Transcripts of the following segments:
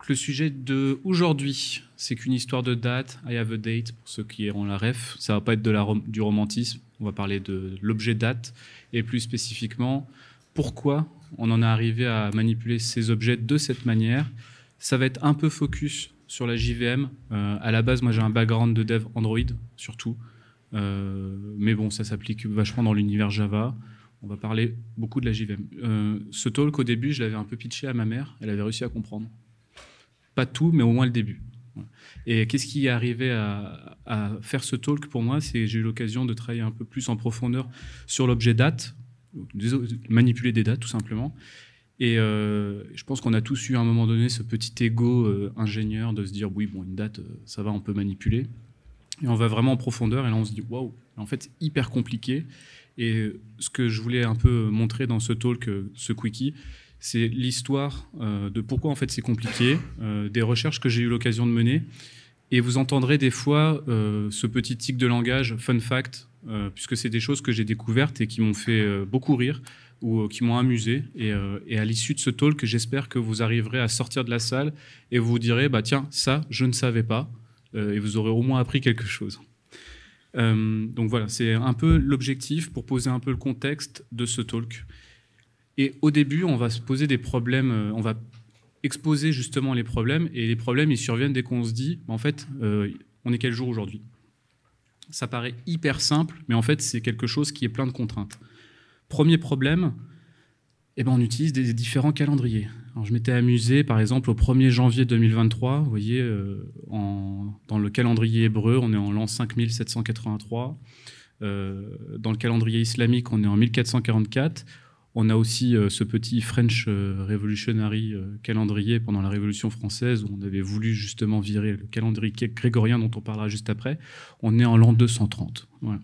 Le sujet d'aujourd'hui, c'est qu'une histoire de date, I have a date, pour ceux qui auront la ref. Ça va pas être du romantisme, on va parler de l'objet date, et plus spécifiquement, pourquoi on en est arrivé à manipuler ces objets de cette manière. Ça va être un peu focus sur la JVM. À la base, moi j'ai un background de dev Android, surtout. Mais bon, ça s'applique vachement dans l'univers Java. On va parler beaucoup de la JVM. Ce talk, au début, je l'avais un peu pitché à ma mère. Elle avait réussi à comprendre. Pas tout, mais au moins le début. Et qu'est-ce qui est arrivé à faire ce talk pour moi? C'est que j'ai eu l'occasion de travailler un peu plus en profondeur sur l'objet date, manipuler des dates tout simplement. Et je pense qu'on a tous eu à un moment donné ce petit ego ingénieur de se dire oui, bon, une date, ça va, on peut manipuler. Et on va vraiment en profondeur et là on se dit waouh, en fait c'est hyper compliqué. Et ce que je voulais un peu montrer dans ce talk, ce quickie, c'est l'histoire de pourquoi en fait c'est compliqué, des recherches que j'ai eu l'occasion de mener. Et vous entendrez des fois ce petit tic de langage, fun fact, puisque c'est des choses que j'ai découvertes et qui m'ont fait beaucoup rire ou qui m'ont amusé. Et à l'issue de ce talk, j'espère que vous arriverez à sortir de la salle et vous vous direz bah tiens, ça, je ne savais pas. Et vous aurez au moins appris quelque chose. Donc voilà, c'est un peu l'objectif pour poser un peu le contexte de ce talk. Et au début, on va se poser des problèmes, on va exposer justement les problèmes, et les problèmes, ils surviennent dès qu'on se dit, en fait, on est quel jour aujourd'hui? Ça paraît hyper simple, mais en fait, c'est quelque chose qui est plein de contraintes. Premier problème, eh ben, on utilise des différents calendriers. Alors, je m'étais amusé, par exemple, au 1er janvier 2023, vous voyez, dans le calendrier hébreu, on est en l'an 5783. Dans le calendrier islamique, on est en 1444. On a aussi ce petit French Revolutionary calendrier pendant la Révolution française, où on avait voulu justement virer le calendrier grégorien, dont on parlera juste après. On est en l'an 230. Voilà.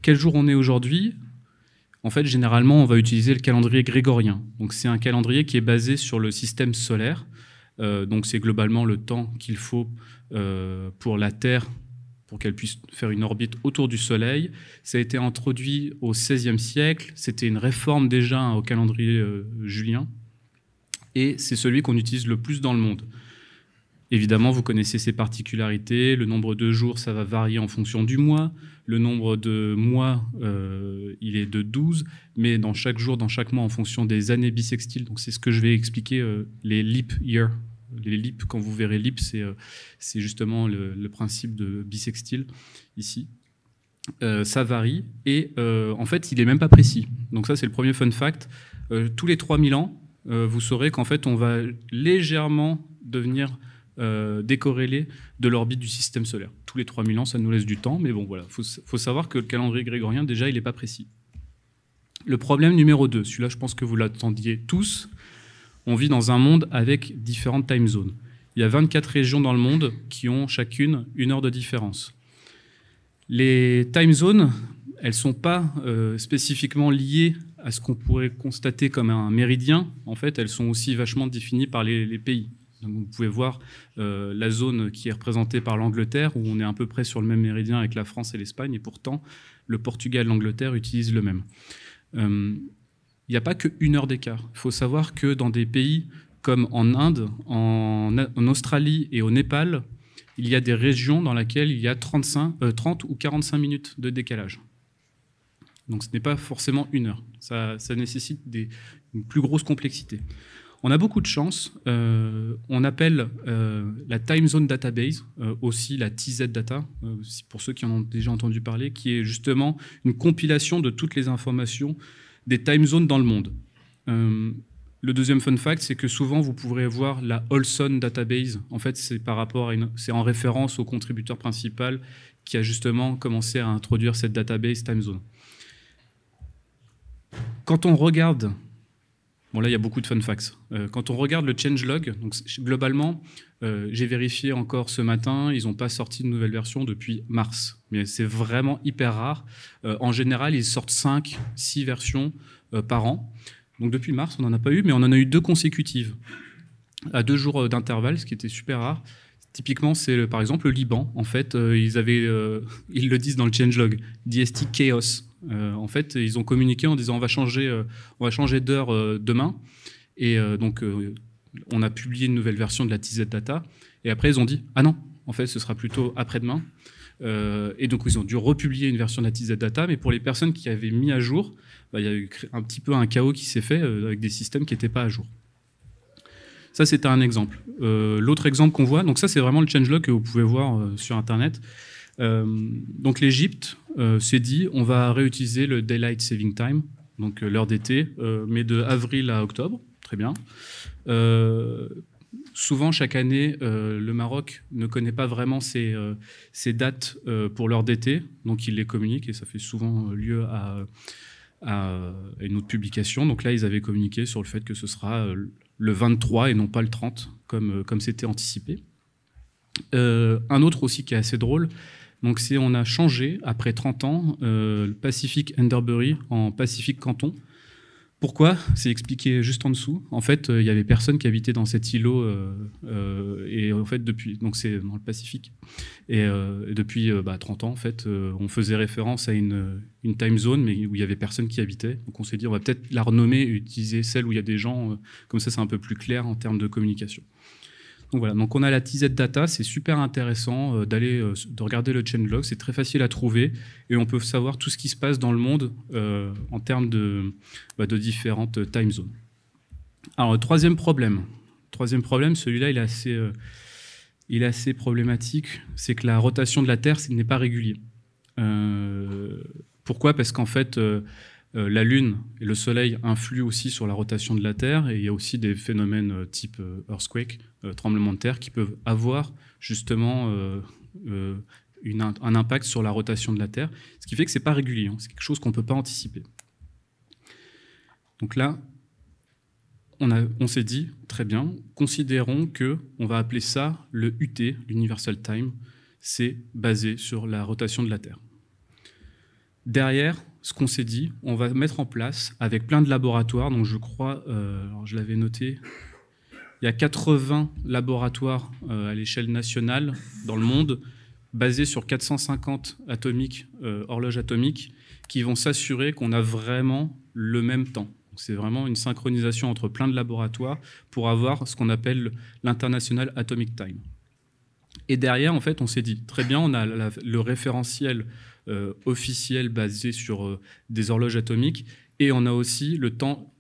Quel jour on est aujourd'hui? En fait, généralement, on va utiliser le calendrier grégorien. Donc, c'est un calendrier qui est basé sur le système solaire. Donc, c'est globalement le temps qu'il faut pour la Terre, pour qu'elle puisse faire une orbite autour du Soleil. Ça a été introduit au XVIe siècle. C'était une réforme déjà au calendrier julien. Et c'est celui qu'on utilise le plus dans le monde. Évidemment, vous connaissez ses particularités. Le nombre de jours, ça va varier en fonction du mois. Le nombre de mois, il est de 12. Mais dans chaque jour, dans chaque mois, en fonction des années bissextiles. Donc c'est ce que je vais expliquer, les leap year. Les leap, quand vous verrez leap, c'est justement le principe de bissextile, ici. Ça varie. Et en fait, il n'est même pas précis. Donc ça, c'est le premier fun fact. Tous les 3000 ans, vous saurez qu'en fait, on va légèrement devenir décorrélé de l'orbite du système solaire. Tous les 3000 ans, ça nous laisse du temps, mais bon, voilà. Faut savoir que le calendrier grégorien, déjà, il n'est pas précis. Le problème numéro 2, celui-là, je pense que vous l'attendiez tous, on vit dans un monde avec différentes time zones. Il y a 24 régions dans le monde qui ont chacune 1 heure de différence. Les time zones, elles ne sont pas spécifiquement liées à ce qu'on pourrait constater comme un méridien. En fait, elles sont aussi vachement définies par les pays. Donc vous pouvez voir la zone qui est représentée par l'Angleterre, où on est à peu près sur le même méridien avec la France et l'Espagne, et pourtant, le Portugal et l'Angleterre utilisent le même. Il n'y a pas que 1 heure d'écart. Il faut savoir que dans des pays comme en Inde, en Australie et au Népal, il y a des régions dans lesquelles il y a 30 ou 45 minutes de décalage. Donc ce n'est pas forcément 1 heure. Ça nécessite une plus grosse complexité. On a beaucoup de chance. On appelle la Time Zone Database, aussi la TZ Data, pour ceux qui en ont déjà entendu parler, qui est justement une compilation de toutes les informations des time zones dans le monde. Le deuxième fun fact, c'est que souvent vous pourrez voir la Olson Database. En fait, c'est c'est en référence au contributeur principal qui a justement commencé à introduire cette database time zone. Quand on regarde, bon là il y a beaucoup de fun facts. Quand on regarde le changelog, donc globalement, j'ai vérifié encore ce matin, ils n'ont pas sorti de nouvelle version depuis mars. Mais c'est vraiment hyper rare. En général, ils sortent 5-6 versions par an. Donc depuis mars, on n'en a pas eu, mais on en a eu 2 consécutives, à 2 jours d'intervalle, ce qui était super rare. Typiquement, c'est par exemple le Liban. En fait, ils le disent dans le changelog, DST Chaos. En fait, ils ont communiqué en disant on va changer d'heure demain. Et donc, on a publié une nouvelle version de la TZ Data, et après ils ont dit ah non, en fait ce sera plutôt après-demain. Et donc ils ont dû republier une version de la TZ Data, mais pour les personnes qui avaient mis à jour, il y a eu un petit peu un chaos qui s'est fait avec des systèmes qui n'étaient pas à jour. Ça, c'était un exemple. L'autre exemple qu'on voit, donc ça, c'est vraiment le changelog que vous pouvez voir sur Internet. Donc l'Égypte s'est dit, on va réutiliser le Daylight Saving Time, donc l'heure d'été, mais de avril à octobre. Très bien. Souvent, chaque année, le Maroc ne connaît pas vraiment ses dates pour l'heure d'été, donc il les communique et ça fait souvent lieu à une autre publication. Donc là, ils avaient communiqué sur le fait que ce sera le 23 et non pas le 30, comme c'était anticipé. Un autre aussi qui est assez drôle, donc c'est on a changé, après 30 ans, le Pacific Enderbury en Pacific Canton. Pourquoi? C'est expliqué juste en dessous. En fait, il y avait personne qui habitait dans cet îlot et en fait donc c'est dans le Pacifique. Et depuis 30 ans, en fait, on faisait référence à une time zone, mais où il y avait personne qui habitait. Donc on s'est dit, on va peut-être la renommer et utiliser celle où il y a des gens. Comme ça, c'est un peu plus clair en termes de communication. Donc voilà, donc on a la TZ Data, c'est super intéressant de regarder le changelog, c'est très facile à trouver et on peut savoir tout ce qui se passe dans le monde en termes de différentes time zones. Alors le troisième problème, celui-là il est assez problématique, c'est que la rotation de la Terre n'est pas régulière. Pourquoi? Parce qu'en fait, la Lune et le Soleil influent aussi sur la rotation de la Terre et il y a aussi des phénomènes type earthquake, tremblement de terre, qui peuvent avoir justement un impact sur la rotation de la Terre, ce qui fait que ce n'est pas régulier, c'est quelque chose qu'on ne peut pas anticiper. Donc là, on s'est dit, très bien, considérons qu'on va appeler ça le UT, l'Universal Time, c'est basé sur la rotation de la Terre. Derrière, ce qu'on s'est dit, on va mettre en place avec plein de laboratoires, donc je crois, alors je l'avais noté, il y a 80 laboratoires à l'échelle nationale dans le monde, basés sur 450 horloges atomiques, qui vont s'assurer qu'on a vraiment le même temps. C'est vraiment une synchronisation entre plein de laboratoires pour avoir ce qu'on appelle l'International Atomic Time. Et derrière, en fait, on s'est dit, très bien, on a le référentiel officiel basé sur des horloges atomiques et on a aussi le temps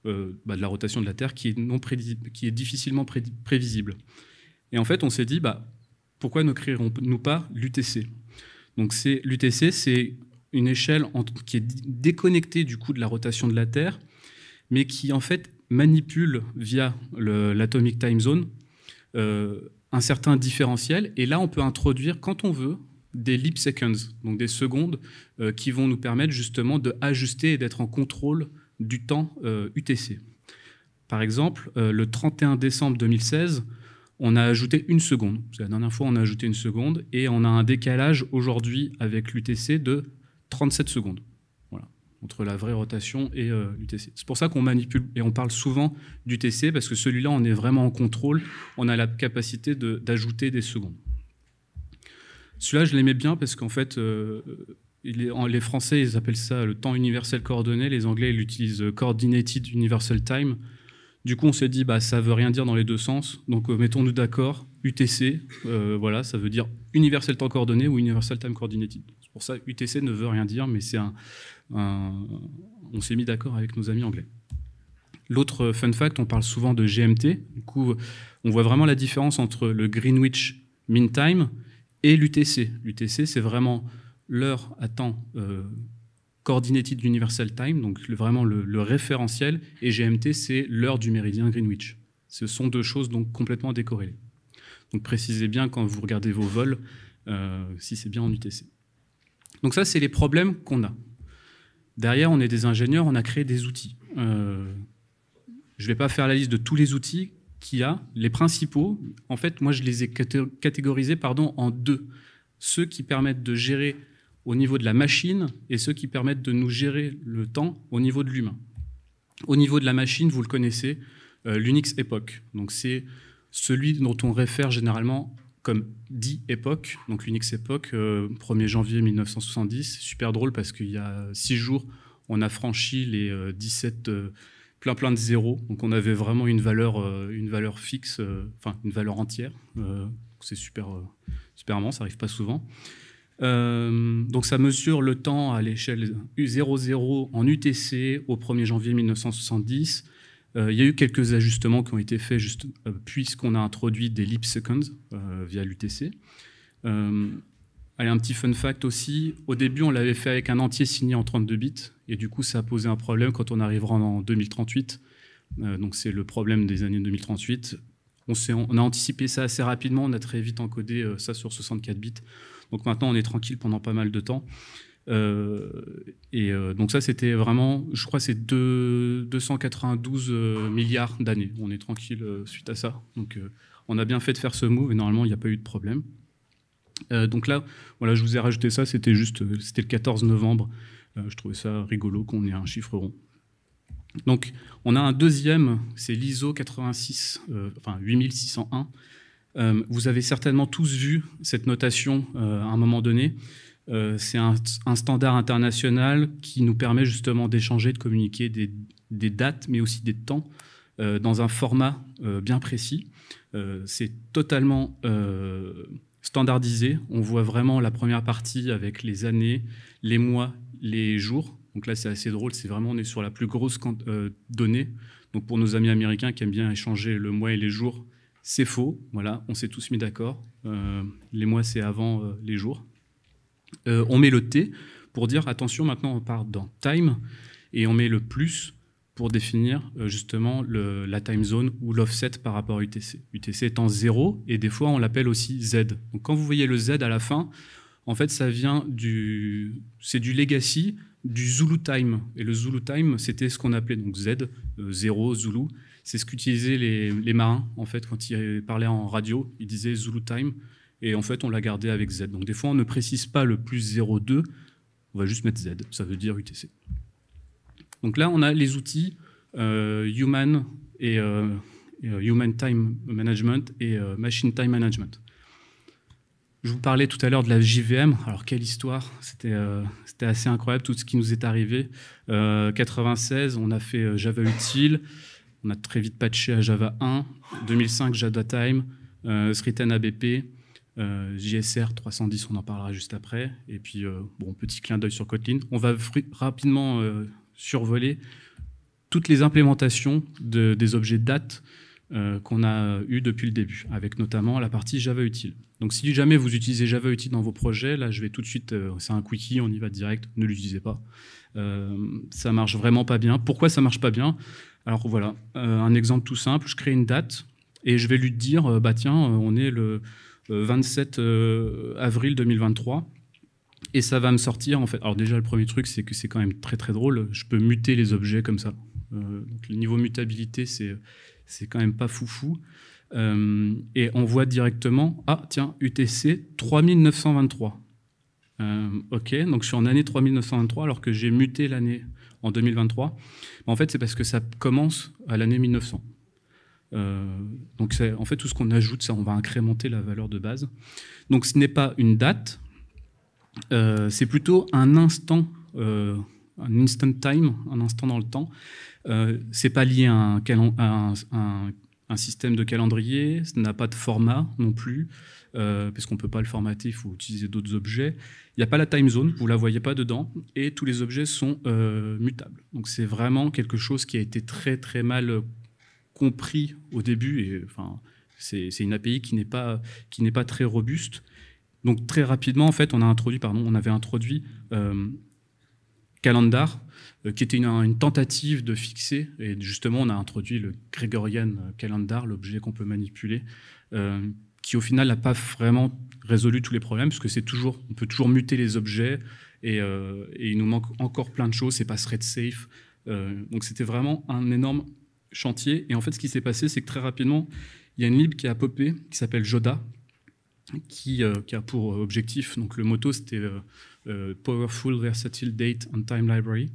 de la rotation de la Terre qui est difficilement prévisible. Et en fait, on s'est dit, pourquoi ne créerons-nous pas l'UTC? Donc l'UTC, c'est une échelle qui est déconnectée du coup de la rotation de la Terre, mais qui en fait manipule via l'Atomic Time Zone un certain différentiel. Et là, on peut introduire, quand on veut, des leap seconds, donc des secondes qui vont nous permettre justement d'ajuster et d'être en contrôle du temps UTC. Par exemple, le 31 décembre 2016, on a ajouté une seconde. C'est la dernière fois on a ajouté une seconde et on a un décalage aujourd'hui avec l'UTC de 37 secondes. Voilà, entre la vraie rotation et l'UTC. C'est pour ça qu'on manipule et on parle souvent d'UTC parce que celui-là, on est vraiment en contrôle. On a la capacité d'ajouter des secondes. Celui-là, je l'aimais bien parce qu'en fait, les Français, ils appellent ça le temps universel coordonné. Les Anglais, ils l'utilisent Coordinated Universal Time. Du coup, on s'est dit, ça ne veut rien dire dans les deux sens. Donc, mettons-nous d'accord. UTC, voilà, ça veut dire Universal Temps Coordonné ou Universal Time Coordinated. C'est pour ça, UTC ne veut rien dire, mais c'est on s'est mis d'accord avec nos amis anglais. L'autre fun fact, on parle souvent de GMT. Du coup, on voit vraiment la différence entre le Greenwich Mean Time et l'UTC. L'UTC, c'est vraiment l'heure à temps Coordinated Universal Time, donc vraiment le référentiel, et GMT, c'est l'heure du méridien Greenwich. Ce sont deux choses donc complètement décorrélées. Donc précisez bien quand vous regardez vos vols si c'est bien en UTC. Donc ça, c'est les problèmes qu'on a. Derrière, on est des ingénieurs, on a créé des outils. Je ne vais pas faire la liste de tous les outils qu'il y a. Les principaux, en fait, moi, je les ai catégorisés en deux. Ceux qui permettent de gérer au niveau de la machine et ceux qui permettent de nous gérer le temps au niveau de l'humain. Au niveau de la machine, vous le connaissez, l'Unix Epoch. Donc c'est celui dont on réfère généralement comme dit Epoch. Donc l'Unix Epoch, 1er janvier 1970. C'est super drôle parce qu'il y a 6 jours, on a franchi les 17 plein de zéros. Donc on avait vraiment une valeur fixe, enfin une valeur entière. C'est super marrant, ça n'arrive pas souvent. Donc ça mesure le temps à l'échelle 0,0 en UTC au 1er janvier 1970. Il y a eu quelques ajustements qui ont été faits puisqu'on a introduit des leap seconds via l'UTC. Allez, un petit fun fact aussi, au début on l'avait fait avec un entier signé en 32 bits et du coup ça a posé un problème quand on arrivera en 2038. Donc c'est le problème des années 2038. On a anticipé ça assez rapidement, on a très vite encodé ça sur 64 bits. Donc maintenant on est tranquille pendant pas mal de temps. Donc ça c'était vraiment, je crois c'est 292 milliards d'années. On est tranquille suite à ça. Donc on a bien fait de faire ce move et normalement il n'y a pas eu de problème. Donc là, voilà, je vous ai rajouté ça, c'était le 14 novembre. Je trouvais ça rigolo qu'on ait un chiffre rond. Donc on a un deuxième, c'est l'ISO 8601. Vous avez certainement tous vu cette notation à un moment donné. C'est un standard international qui nous permet justement d'échanger, de communiquer des dates, mais aussi des temps, dans un format bien précis. C'est totalement standardisé. On voit vraiment la première partie avec les années, les mois, les jours. Donc là, c'est assez drôle. C'est vraiment, on est sur la plus grosse donnée. Donc pour nos amis américains qui aiment bien échanger le mois et les jours, c'est faux. Voilà, on s'est tous mis d'accord. Les mois, c'est avant les jours. On met le T pour dire, attention, maintenant on part dans time, et on met le plus pour définir justement la time zone ou l'offset par rapport à UTC. UTC étant 0, et des fois on l'appelle aussi Z. Donc quand vous voyez le Z à la fin, en fait ça vient c'est du legacy du Zulu time. Et le Zulu time, c'était ce qu'on appelait donc Z, 0, Zulu. C'est ce qu'utilisaient les marins, en fait, quand ils parlaient en radio, ils disaient Zulu time. Et en fait, on l'a gardé avec Z. Donc des fois, on ne précise pas le plus 0,2, on va juste mettre Z, ça veut dire UTC. Donc là, on a les outils Human Time Management et Machine Time Management. Je vous parlais tout à l'heure de la JVM. Alors, quelle histoire, c'était assez incroyable tout ce qui nous est arrivé. 96, on a fait Java Util, on a très vite patché à Java 1, 2005 Java Time, Sriten ABP, JSR 310, on en parlera juste après. Et puis, bon, petit clin d'œil sur Kotlin. On va rapidement survoler toutes les implémentations des objets date qu'on a eu depuis le début, avec notamment la partie Java Util. Donc si jamais vous utilisez Java Util dans vos projets, là je vais tout de suite, c'est un quickie, on y va direct, ne l'utilisez pas. Ça marche vraiment pas bien. Pourquoi ça marche pas bien? Alors voilà, un exemple tout simple, je crée une date et je vais lui dire, bah tiens, on est le 27 avril 2023, et ça va me sortir en fait. Alors déjà le premier truc, c'est que c'est quand même très très drôle, je peux muter les objets comme ça. Donc le niveau mutabilité, c'est quand même pas foufou. Et on voit directement, ah tiens, UTC 3923. Ok, donc je suis en année 3923 alors que j'ai muté l'année en 2023. En fait, c'est parce que ça commence à l'année 1900. Donc en fait, tout ce qu'on ajoute, ça, on va incrémenter la valeur de base. Donc ce n'est pas une date, c'est plutôt un instant, un instant time, un instant dans le temps. C'est pas lié à un système de calendrier, ça n'a pas de format non plus, parce qu'on ne peut pas le formater, il faut utiliser d'autres objets. Il n'y a pas la time zone, vous ne la voyez pas dedans, et tous les objets sont mutables. Donc c'est vraiment quelque chose qui a été très très mal compris au début, et enfin, c'est une API qui n'est pas très robuste. Donc très rapidement, en fait, on avait introduit Calendar, qui était une tentative de fixer, et justement on a introduit le Gregorian Calendar, l'objet qu'on peut manipuler, qui au final n'a pas vraiment résolu tous les problèmes, parce que on peut toujours muter les objets, et il nous manque encore plein de choses, c'est pas thread safe. Donc c'était vraiment un énorme chantier, et en fait ce qui s'est passé, c'est que très rapidement, il y a une lib qui a popé, qui s'appelle Joda, qui a pour objectif, donc le motto c'était Powerful Versatile Date and Time Library.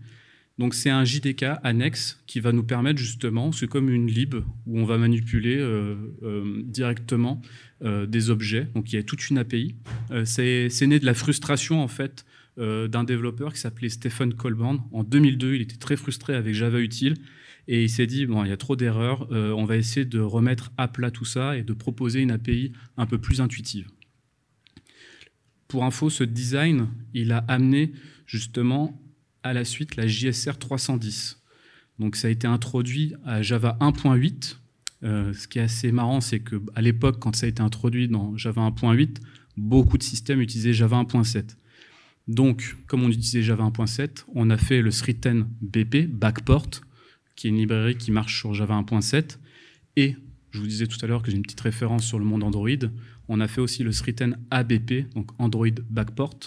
Donc c'est un JDK annexe qui va nous permettre justement, c'est comme une lib où on va manipuler directement des objets. Donc il y a toute une API. C'est né de la frustration en fait d'un développeur qui s'appelait Stephen Colburn. En 2002, il était très frustré avec Java Util et il s'est dit, bon, il y a trop d'erreurs, on va essayer de remettre à plat tout ça et de proposer une API un peu plus intuitive. Pour info, ce design, il a amené justement à la suite la JSR 310. Donc ça a été introduit à Java 1.8. Ce qui est assez marrant, c'est qu'à l'époque, quand ça a été introduit dans Java 1.8, beaucoup de systèmes utilisaient Java 1.7. Donc, comme on utilisait Java 1.7, on a fait le Sriten BP, Backport, qui est une librairie qui marche sur Java 1.7. Et, je vous disais tout à l'heure que j'ai une petite référence sur le monde Android, on a fait aussi le Sriten ABP, donc Android Backport.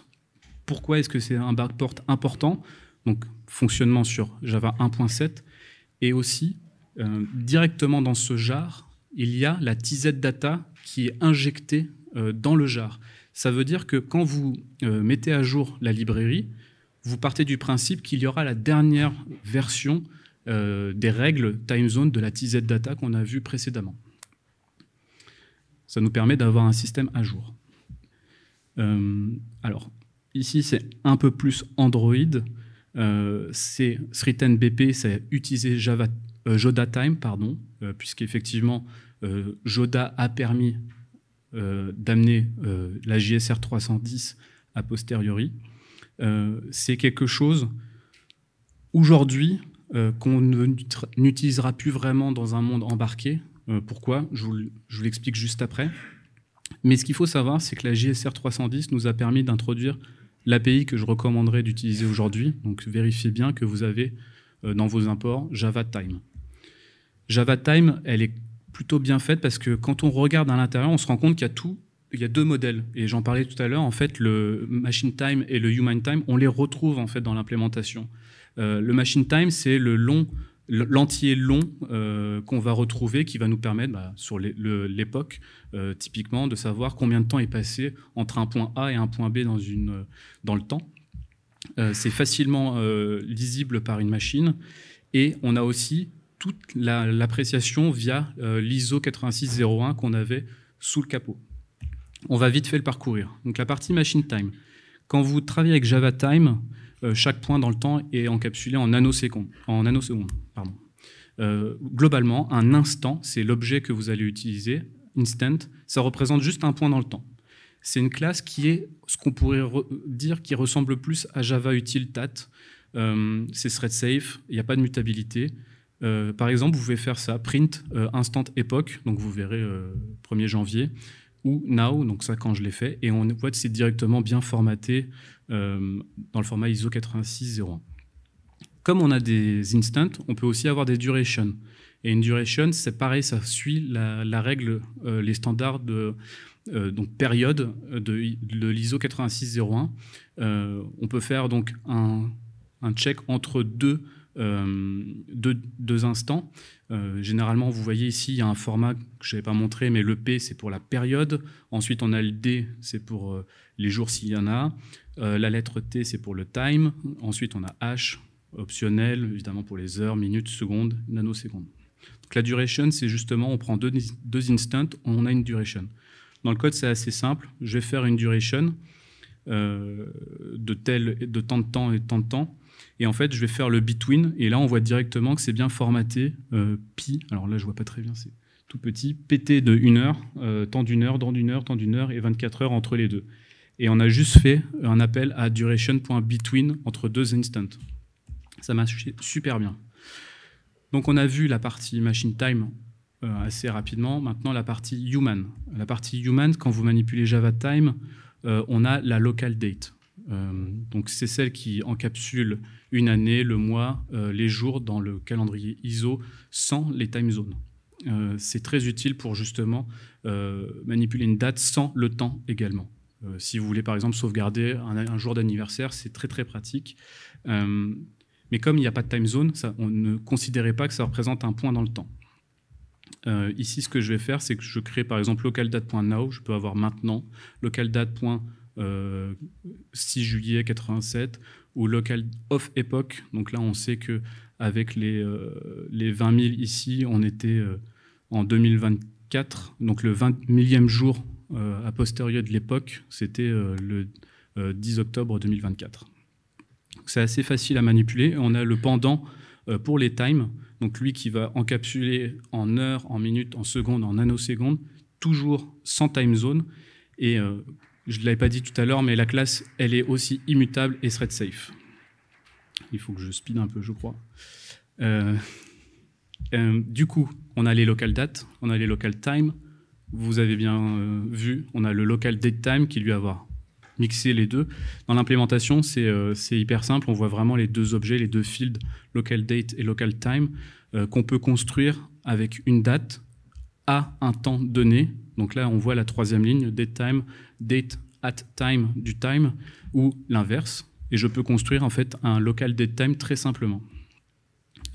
Pourquoi est-ce que c'est un backport important? Donc, fonctionnement sur Java 1.7. Et aussi, directement dans ce jar, il y a la TZ-data qui est injectée dans le jar. Ça veut dire que quand vous mettez à jour la librairie, vous partez du principe qu'il y aura la dernière version des règles time zone de la TZ-data qu'on a vue précédemment. Ça nous permet d'avoir un système à jour. Alors, ici, c'est un peu plus Android. C'est Sriten BP, c'est utiliser Joda Time, puisqu'effectivement, Joda a permis d'amener la JSR 310 a posteriori. C'est quelque chose, aujourd'hui, qu'on n'utilisera plus vraiment dans un monde embarqué. Pourquoi? Je vous l'explique juste après. Mais ce qu'il faut savoir, c'est que la JSR 310 nous a permis d'introduire l'API que je recommanderais d'utiliser aujourd'hui. Donc, vérifiez bien que vous avez dans vos imports Java Time. Java Time, elle est plutôt bien faite parce que quand on regarde à l'intérieur, on se rend compte qu'il y a deux modèles. Et j'en parlais tout à l'heure, en fait, le Machine Time et le Human Time, on les retrouve en fait dans l'implémentation. Le Machine Time, c'est l'entier long qu'on va retrouver, qui va nous permettre, sur l'époque, typiquement, de savoir combien de temps est passé entre un point A et un point B dans le temps. C'est facilement lisible par une machine. Et on a aussi toute l'appréciation via l'ISO 8601 qu'on avait sous le capot. On va vite fait le parcourir. Donc la partie Machine Time. Quand vous travaillez avec Java Time, chaque point dans le temps est encapsulé en nanosecondes. Globalement, un instant, c'est l'objet que vous allez utiliser, instant, ça représente juste un point dans le temps. C'est une classe qui est ce qu'on pourrait dire qui ressemble plus à Java Util TAT. C'est thread safe, il n'y a pas de mutabilité. Par exemple, vous pouvez faire ça, print instant epoch, donc vous verrez 1er janvier, ou now, donc ça quand je l'ai fait, et on voit que c'est directement bien formaté dans le format ISO 8601. Comme on a des instants, on peut aussi avoir des durations. Et une duration, c'est pareil, ça suit la règle, les standards de donc période de l'ISO 8601. On peut faire donc un check entre deux instants. Généralement, vous voyez ici, il y a un format que je n'avais pas montré, mais le P, c'est pour la période. Ensuite, on a le D, c'est pour les jours s'il y en a. La lettre T, c'est pour le time. Ensuite, on a H, optionnel, évidemment pour les heures, minutes, secondes, nanosecondes. Donc, la duration, c'est justement, on prend deux instants, on a une duration. Dans le code, c'est assez simple. Je vais faire une duration de tant de temps et tant de temps. Et en fait, je vais faire le between. Et là, on voit directement que c'est bien formaté pi. Alors là, je ne vois pas très bien, c'est tout petit. PT de 1 heure, temps d'une heure, dans d'une heure, temps d'une heure et 24 heures entre les deux. Et on a juste fait un appel à duration.between entre deux instants. Ça marche super bien. Donc, on a vu la partie machine time assez rapidement. Maintenant, la partie human. La partie human, quand vous manipulez Java Time, on a la local date. Donc, c'est celle qui encapsule une année, le mois, les jours dans le calendrier ISO sans les time zones. C'est très utile pour justement manipuler une date sans le temps également. Si vous voulez par exemple sauvegarder un jour d'anniversaire, c'est très très pratique. Mais comme il n'y a pas de time zone, on ne considérait pas que ça représente un point dans le temps. Ici, ce que je vais faire, c'est que je crée par exemple localdate.now, je peux avoir maintenant, localdate.6 juillet 87 ou local off epoch. Donc là, on sait qu'avec les 20 000 ici, on était en 2024, donc le 20 millième jour a posteriori de l'époque, c'était le 10 octobre 2024. C'est assez facile à manipuler. On a le pendant pour les times, donc lui qui va encapsuler en heures, en minutes, en secondes, en nanosecondes, toujours sans time zone. Et je ne l'avais pas dit tout à l'heure, mais la classe, elle est aussi immutable et thread safe. Il faut que je speed un peu, je crois. Du coup, on a les local date, on a les local time. Vous avez bien vu, on a le local date time qui lui avoir mixé les deux. Dans l'implémentation, c'est hyper simple. On voit vraiment les deux objets, les deux fields, local date et local time, qu'on peut construire avec une date à un temps donné. Donc là, on voit la troisième ligne, date at time du time, ou l'inverse. Et je peux construire en fait un local date time très simplement.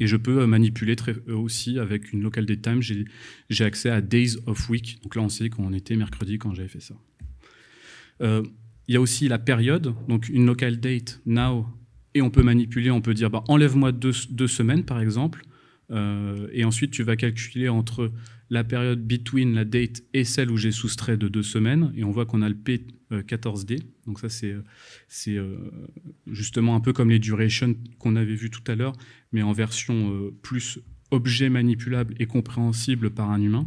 Et je peux manipuler aussi avec une local date time. J'ai accès à days of week. Donc là, on sait qu'on était mercredi quand j'avais fait ça. Il y a aussi la période, donc une local date now, et on peut manipuler, on peut dire bah, enlève-moi 2 semaines par exemple, et ensuite tu vas calculer entre la période between la date et celle où j'ai soustrait de 2 semaines, et on voit qu'on a le P14D, donc ça c'est justement un peu comme les durations qu'on avait vu tout à l'heure, mais en version plus objet manipulable et compréhensible par un humain.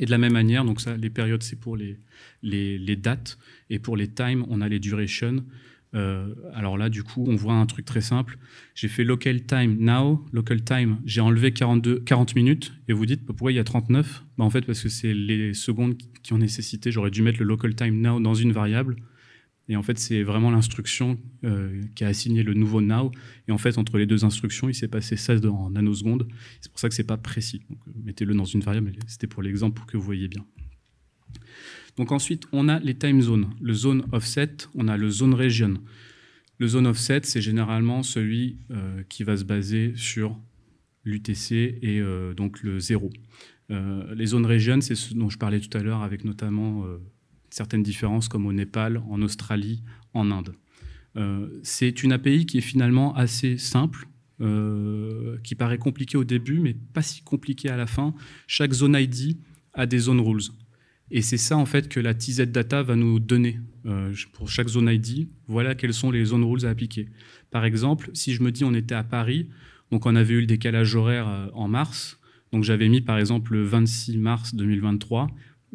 Et de la même manière, donc ça, les périodes, c'est pour les dates, et pour les times, on a les durations. Alors là, du coup, on voit un truc très simple. J'ai fait local time now, local time, j'ai enlevé 40 minutes, et vous dites, pourquoi il y a 39 ? Bah, en fait, parce que c'est les secondes qui ont nécessité, j'aurais dû mettre le local time now dans une variable, et en fait, c'est vraiment l'instruction qui a assigné le nouveau now, et en fait, entre les deux instructions, il s'est passé ça en nanosecondes. C'est pour ça que c'est pas précis. Donc, mettez-le dans une variable, c'était pour l'exemple pour que vous voyez bien. Donc ensuite, on a les time zones. Le zone offset, on a le zone region. Le zone offset, c'est généralement celui qui va se baser sur l'UTC et donc le 0. Les zones region, c'est ce dont je parlais tout à l'heure, avec notamment certaines différences comme au Népal, en Australie, en Inde. C'est une API qui est finalement assez simple, qui paraît compliquée au début, mais pas si compliquée à la fin. Chaque zone ID a des zone rules. Et c'est ça, en fait, que la TZ Data va nous donner. Pour chaque zone ID, voilà quelles sont les zone rules à appliquer. Par exemple, si je me dis on était à Paris, donc on avait eu le décalage horaire en mars, donc j'avais mis, par exemple, le 26 mars 2023,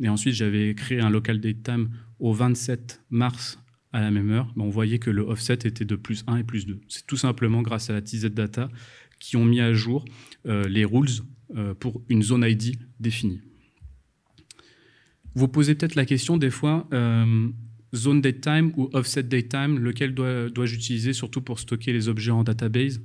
et ensuite j'avais créé un local date time au 27 mars à la même heure, on voyait que le offset était de plus 1 et plus 2. C'est tout simplement grâce à la TZ Data qui ont mis à jour les rules pour une zone ID définie. Vous posez peut-être la question des fois, zone date time ou offset date time, lequel dois-je utiliser surtout pour stocker les objets en database?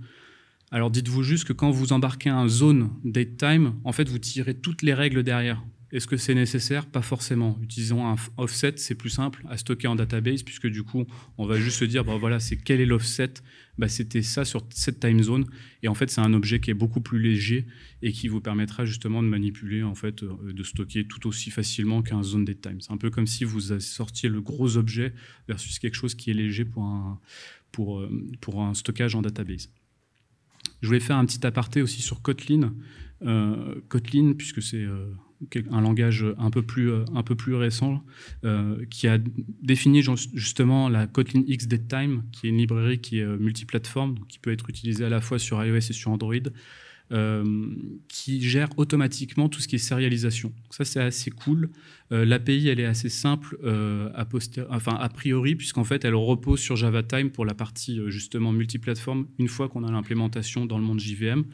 Alors dites-vous juste que quand vous embarquez un zone date time, en fait vous tirez toutes les règles derrière. Est-ce que c'est nécessaire? Pas forcément. Utilisons un offset, c'est plus simple à stocker en database, puisque du coup, on va juste se dire, bah voilà, c'est quel est l'offset? Bah, c'était ça sur cette time zone. Et en fait, c'est un objet qui est beaucoup plus léger et qui vous permettra justement de manipuler, en fait, de stocker tout aussi facilement qu'un zone date time. C'est un peu comme si vous sortiez le gros objet versus quelque chose qui est léger pour un stockage en database. Je voulais faire un petit aparté aussi sur Kotlin. Kotlin, puisque c'est un langage un peu plus récent, qui a défini justement la Kotlin X Datetime, qui est une librairie qui est multiplateforme, donc qui peut être utilisée à la fois sur iOS et sur Android, qui gère automatiquement tout ce qui est sérialisation. Donc ça, c'est assez cool. L'API, elle est assez simple a priori, puisqu'en fait, elle repose sur JavaTime pour la partie justement multiplateforme, une fois qu'on a l'implémentation dans le monde JVM.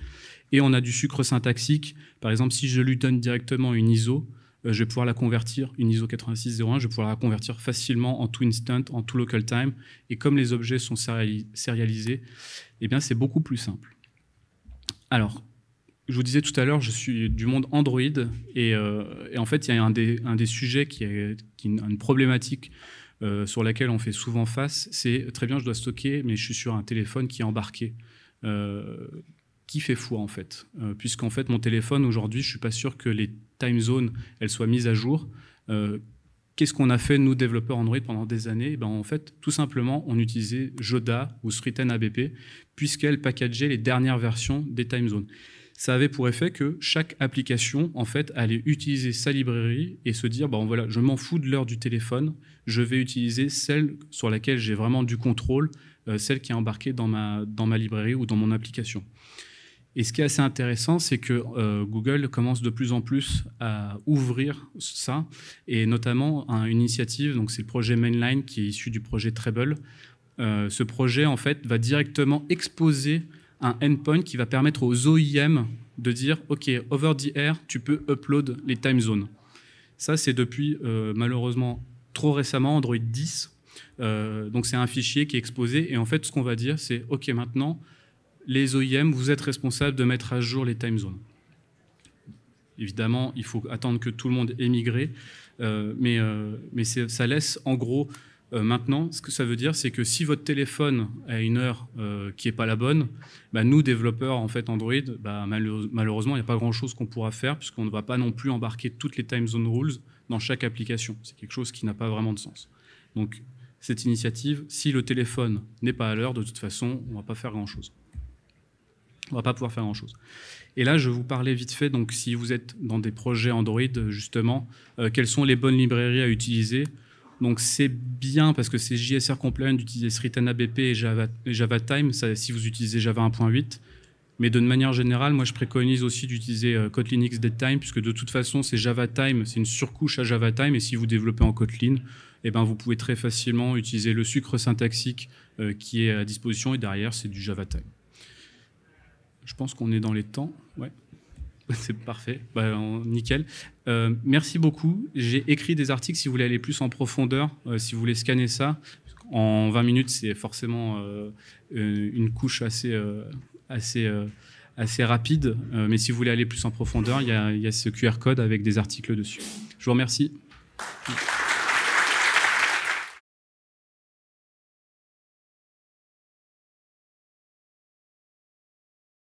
Et on a du sucre syntaxique. Par exemple, si je lui donne directement une ISO, je vais pouvoir la convertir, une ISO 8601, je vais pouvoir la convertir facilement en to instant, en to local time. Et comme les objets sont sérialisés, eh bien, c'est beaucoup plus simple. Alors, je vous disais tout à l'heure, je suis du monde Android. Et en fait, il y a un des sujets qui est une problématique sur laquelle on fait souvent face. C'est très bien, je dois stocker, mais je suis sur un téléphone qui est embarqué. Qui fait foi en fait, puisqu'en fait mon téléphone aujourd'hui, je suis pas sûr que les time zones elles soient mises à jour. Qu'est-ce qu'on a fait nous développeurs Android pendant des années? En fait, tout simplement, on utilisait Joda ou StreetN ABP puisqu'elles packageaient les dernières versions des time zones. ça avait pour effet que chaque application, en fait, allait utiliser sa librairie et se dire, bon, voilà, je m'en fous de l'heure du téléphone, je vais utiliser celle sur laquelle j'ai vraiment du contrôle, celle qui est embarquée dans ma librairie ou dans mon application. Et ce qui est assez intéressant, c'est que Google commence de plus en plus à ouvrir ça, et notamment une initiative, donc c'est le projet Mainline qui est issu du projet Treble. Ce projet, en fait, va directement exposer un endpoint qui va permettre aux OEM de dire « Ok, over the air, tu peux upload les time zones ». Ça, c'est depuis, malheureusement, trop récemment, Android 10. Donc c'est un fichier qui est exposé, et en fait, ce qu'on va dire, c'est « Ok, maintenant, les OEM, vous êtes responsables de mettre à jour les time zones ». Évidemment, il faut attendre que tout le monde ait migré, mais ça laisse en gros, maintenant, ce que ça veut dire, c'est que si votre téléphone a une heure qui n'est pas la bonne, bah, nous, développeurs en fait, Android, bah, malheureusement, il n'y a pas grand-chose qu'on pourra faire, puisqu'on ne va pas non plus embarquer toutes les time zone rules dans chaque application. C'est quelque chose qui n'a pas vraiment de sens. Donc, cette initiative, si le téléphone n'est pas à l'heure, de toute façon, on ne va pas faire grand-chose. On ne va pas pouvoir faire grand-chose. Et là, je vais vous parler vite fait, donc si vous êtes dans des projets Android, justement, quelles sont les bonnes librairies à utiliser. Donc c'est bien, parce que c'est JSR compliant d'utiliser SriTanaBP et JavaTime, si vous utilisez Java 1.8. Mais de manière générale, moi, je préconise aussi d'utiliser Kotlin XDateTime, puisque de toute façon, c'est JavaTime, c'est une surcouche à JavaTime, et si vous développez en Kotlin, eh ben, vous pouvez très facilement utiliser le sucre syntaxique qui est à disposition, et derrière, c'est du JavaTime. Je pense qu'on est dans les temps. Ouais, c'est parfait. Bah, nickel. Merci beaucoup. J'ai écrit des articles si vous voulez aller plus en profondeur, si vous voulez scanner ça. En 20 minutes, c'est forcément une couche assez rapide. Mais si vous voulez aller plus en profondeur, il y a ce QR code avec des articles dessus. Je vous remercie.